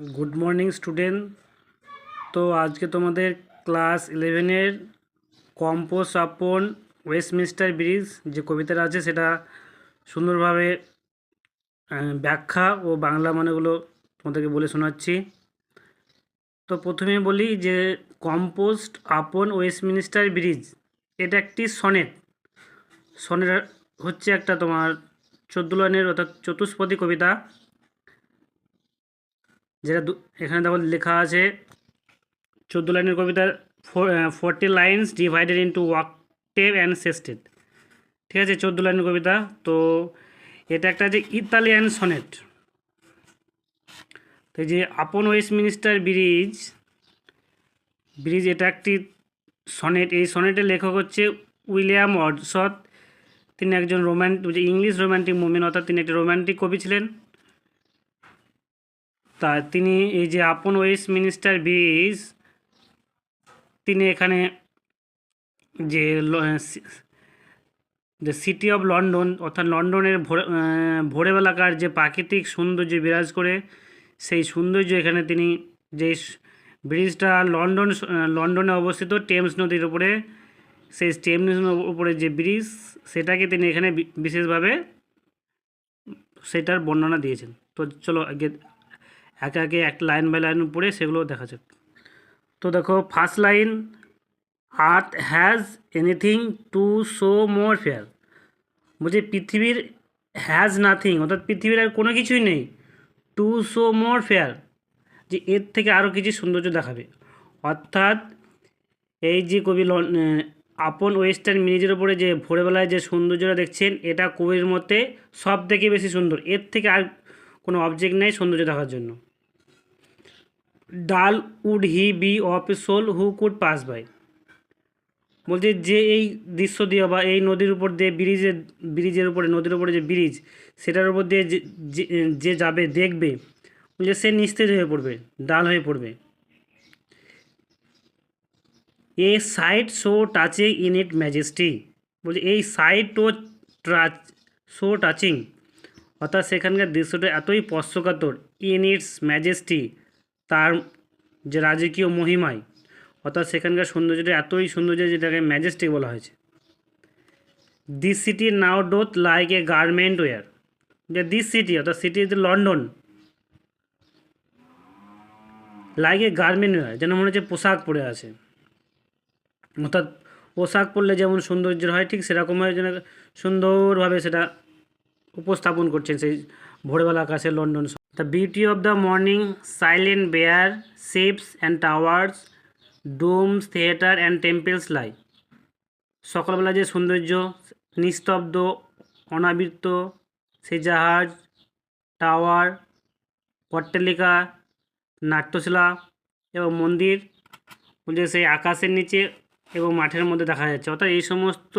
Good morning student. तो आज के तुम्हारे क्लास 11 कम्पोज अपन वेस्टमिन्स्टार ब्रिज जो कविता आछे सेटा सुंदर भावे व्याख्या और बांगला मानेगुलो तुम्हादेरके बोले शोनाच्छि। तो प्रथमे बोली जे कम्पोज अपन वेस्टमिन्स्टार ब्रिज एटा एकटी सनेट होच्छे एकटा तोमार 14 लाइनेर अर्थात चतुष्पदी कविता যেটা এখানে দেখো লেখা আছে 14 লাইনের কবিতার 40 lines divided into octave and sestet. ঠিক আছে, 14 লাইনের কবিতা। তো এটা একটা যে ইতালিয়ান সনেট। তো যে আপন ওয়েস্টমিনিস্টার ব্রিজ এটা একটি সনেট। এই সনেটের লেখক হচ্ছে উইলিয়াম ওয়ার্ডসওয়ার্থ। তিনি একজন ইংলিশ রোম্যান্টিক মুভমেন্ট অর্থাৎ তিনি একটি রোম্যান্টিক কবি ছিলেন। তা তিনি এই যে আপন ওয়েস্টমিনিস্টার ব্রিজ তিনি এখানে যে সিটি অফ লন্ডন অর্থাৎ লন্ডনের ভোরবেলাকার যে প্রাকৃতিক সৌন্দর্য বিরাজ করে সেই সৌন্দর্য এখানে তিনি যে ব্রিজটা লন্ডনে অবস্থিত টেমস নদীর উপরে, সেই টেমস নদীর উপরে যে ব্রিজ সেটাকে তিনি এখানে বিশেষভাবে সেটার বর্ণনা দিয়েছেন। তো চলো আগে একে একে একটা লাইন বাই লাইন পড়ে সেগুলো দেখা যাক। তো দেখো first line, earth has anything to show more fair. বলছে পৃথিবীর হ্যাজ নাথিং অর্থাৎ পৃথিবীর আর কোনো কিছুই নেই, টু শো মোর ফেয়ার যে এর থেকে আরও কিছু সৌন্দর্য দেখাবে। অর্থাৎ এই যে কবি আপন ওয়েস্টার্ন ব্রিজের ওপরে যে ভোরবেলায় যে সৌন্দর্যটা দেখছেন এটা কবির মতে সব থেকে বেশি সুন্দর, এর থেকে আর কোনো অবজেক্ট নেই সৌন্দর্য দেখার জন্য। Dull would he be of a soul who could pass by. বলছে যে এই দৃশ্য দিয়ে বা এই নদীর উপর দিয়ে ব্রিজের উপরে নদীর উপরে যে ব্রিজ সেটার উপর দিয়ে যে যাবে দেখবে, বলছে সে নিস্তেজ হয়ে পড়বে, ডাল হয়ে পড়বে। A sight so touching in it majesty. বলছে এই সাইট ও সো টাচিং অর্থাৎ সেখানকার দৃশ্যটা এতই স্পর্শকাতর, ইন ইটস ম্যাজেস্টি তার যে রাজকীয় মহিমায়, অর্থাৎ সেখানকার সৌন্দর্যটা এতই সৌন্দর্য যেটাকে ম্যাজেস্টিক বলা হয়েছে। This city now doth like a garment wear. যে দিস সিটি অর্থাৎ city is London like a garment wear যেন মনে হচ্ছে পোশাক পরে আছে, অর্থাৎ পোশাক পরলে যেমন সৌন্দর্য হয় ঠিক সেরকমভাবে যেন সুন্দরভাবে সেটা উপস্থাপন করছেন সেই ভোরবেলা আকাশে London. The beauty of the morning, silent bare, ships and towers, domes, theatre and temples lie. সকালবেলা যে সৌন্দর্য, নিস্তব্ধ অনাবৃত সেই জাহাজ, টাওয়ার, অট্টালিকা, নাট্যশিলা এবং মন্দির যে সেই আকাশের নিচে এবং মাঠের মধ্যে দেখা যাচ্ছে। অর্থাৎ এই সমস্ত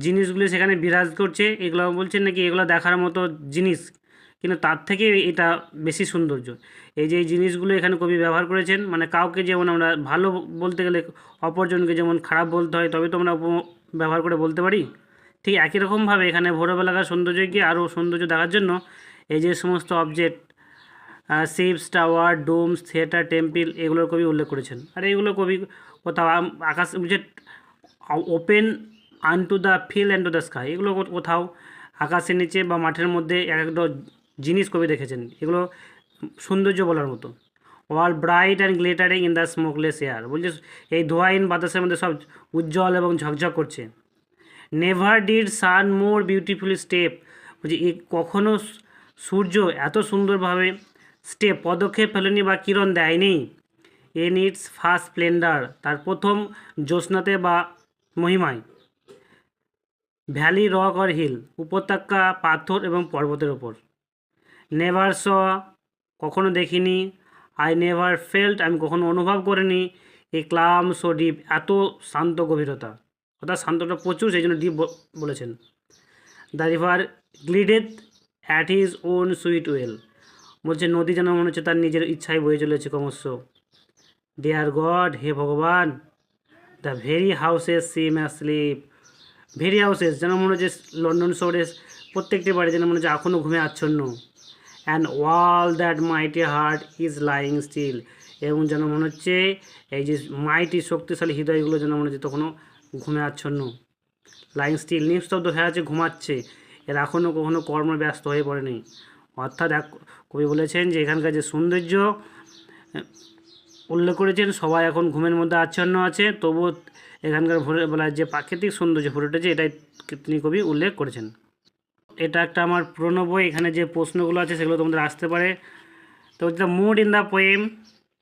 জিনিসগুলি সেখানে বিরাজ করছে। এগুলো বলছেন নাকি এগুলো দেখার মতো জিনিস, কিন্তু তার থেকে এটা বেশি সৌন্দর্য। এই যে এই জিনিসগুলো এখানে কবি ব্যবহার করেছেন, মানে কাউকে যেমন আমরা ভালো বলতে গেলে অপরজনকে যেমন খারাপ বলতে হয় তবে তো আমরা ব্যবহার করে বলতে পারি, ঠিক একই রকমভাবে এখানে ভোরবেলাকার সৌন্দর্যকে আরও সৌন্দর্য দেখার জন্য এই যে সমস্ত object ships, tower, domes, theatre, temple এগুলোর কবি উল্লেখ করেছেন। আর এগুলো কবি কোথাও আকাশ বুঝে open unto the field and to the sky, এগুলো কোথাও আকাশের নিচে বা মাঠের মধ্যে এক একটা জিনিস কবি দেখেছেন, এগুলো সৌন্দর্য বলার মতো। All bright and glittering in the smokeless air. বলছে এই ধোঁয়াহীন বাতাসের মধ্যে সব উজ্জ্বল এবং ঝকঝক করছে। Never did sun more beautifully steep. বলছে কখনও সূর্য এত সুন্দরভাবে পদক্ষেপ ফেলেনি বা কিরণ দেয়নি। ইন ইটস ফার্স্ট স্প্লেন্ডার, তার প্রথম জ্যোৎস্নাতে বা মহিমায়। ভ্যালি, রক অর হিল, উপত্যকা, পাথর এবং পর্বতের ওপর। নেভার স, কখনো দেখিনি। আই নেভার ফেল্ট, আমি কখনো অনুভব করিনি। এ ক্লাম সো ডিপ, এত শান্ত গভীরতা, অর্থাৎ শান্তটা প্রচুর সেই জন্য ডিপ বলেছেন। The river glideth at his own sweet will. বলছে নদী যেন মনে হচ্ছে তার নিজের ইচ্ছায় বয়ে চলেছে ক্রমশ। ডিয়ার গড, হে ভগবান, the very houses SIM asleep. Very houses যেন মনে হচ্ছে লন্ডন শহরে প্রত্যেকটি বাড়ি যেন মনে হচ্ছে এখনও ঘুমে আচ্ছন্ন। And all that mighty heart is lying still, এবং যেন মনে হচ্ছে এই যে মাইটি শক্তিশালী হৃদয়গুলো যেন মনে হচ্ছে তখনও ঘুমে আচ্ছন্ন। লাইং স্টিল নিস্তব্ধ হয়ে আছে, ঘুমাচ্ছে, এর এখনও কখনো কর্মব্যস্ত হয়ে পড়েনি। অর্থাৎ কবি বলেছেন যে এখানকার যে সৌন্দর্য উল্লেখ করেছেন, সবাই এখন ঘুমের মধ্যে আচ্ছন্ন আছে, তবুও এখানকার ভোরবেলার যে প্রাকৃতিক সৌন্দর্য ফুটে উঠেছে এটাই তিনি কবি উল্লেখ করেছেন। এটা একটা আমার পুরনো বই, এখানে যে প্রশ্নগুলো আছে সেগুলো তোমাদের আসতে পারে। তো the mood in the poem,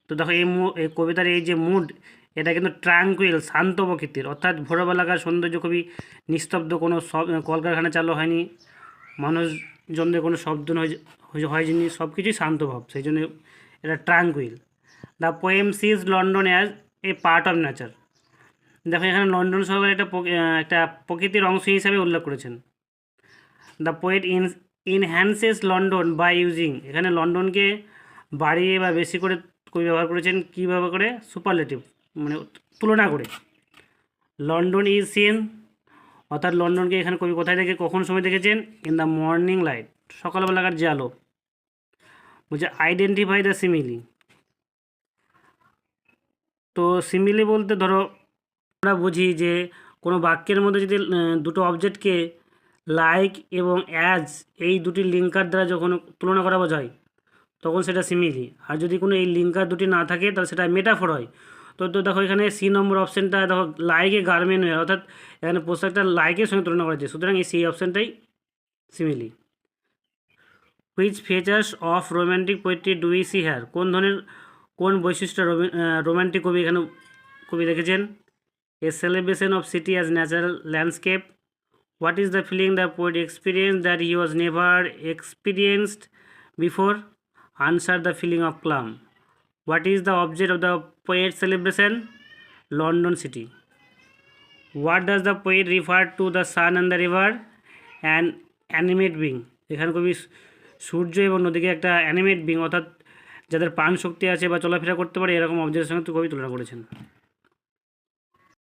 তো দেখো এই কবিতার এই যে মুড, এটা কিন্তু ট্রাঙ্কুইল, শান্ত প্রকৃতির, অর্থাৎ ভোরবেলাকার সৌন্দর্য খুবই নিস্তব্ধ, কোনো কলকারখানা চালু হয়নি, মানুষজনদের কোনো শব্দ হয়নি, সব কিছুই শান্তভাব, সেই জন্য এটা tranquil. The poem sees London as a part of nature, দেখো এখানে লন্ডন শহরের একটা প্রকৃতির অংশ হিসাবে উল্লেখ করেছেন। The poet enhances London by using, এখানে লন্ডনকে বাড়িয়ে বা বেশি করে কবি ব্যবহার করেছেন, কী ব্যবহার করে, সুপারলেটিভ, মানে তুলনা করে। লন্ডন ইজ সিন, অর্থাৎ লন্ডনকে এখানে কবি কোথায় দেখে কখন সময় দেখেছেন, ইন দ্য মর্নিং লাইট, সকালবেলাকার যে আলো। বলছে আইডেন্টিফাই দ্য সিমিলি, তো সিমিলি বলতে ধরো আমরা বুঝি যে কোনো বাক্যের মধ্যে যদি দুটো অবজেক্টকে লাইক এবং অ্যাজ এই দুটি লিঙ্কার দ্বারা যখন তুলনা করা বোঝায় তখন সেটা সিমিলি। আর যদি কোনো এই লিঙ্কার দুটি না থাকে তাহলে সেটা মেটাফর হয়। তো দেখো এখানে সি নম্বর অপশানটা দেখো লাইকে গার্মেন্ট হয়ে, অর্থাৎ এখানে পোশাকটা লাইকের সঙ্গে তুলনা করা হয়েছে, সুতরাং এই সি অপশানটাই simile. Which features of romantic poetry do we see here, কোন বৈশিষ্ট্য রোম্যান্টিক কবি এখানে কবি দেখেছেন। A celebration of city as natural landscape, what is the feeling the poet experience that he was never experienced before, answer the feeling of calm, what is the object of the poet celebration, London city, what does the poet refer to the sun and the river, and animate being, এখানে কবি সূর্য এবং নদীকে একটা animate being, অর্থাৎ যাদের প্রাণ শক্তি আছে বা চলাফেরা করতে পারে এরকম অবজেক্টের সঙ্গে কবি তুলনা করেছেন।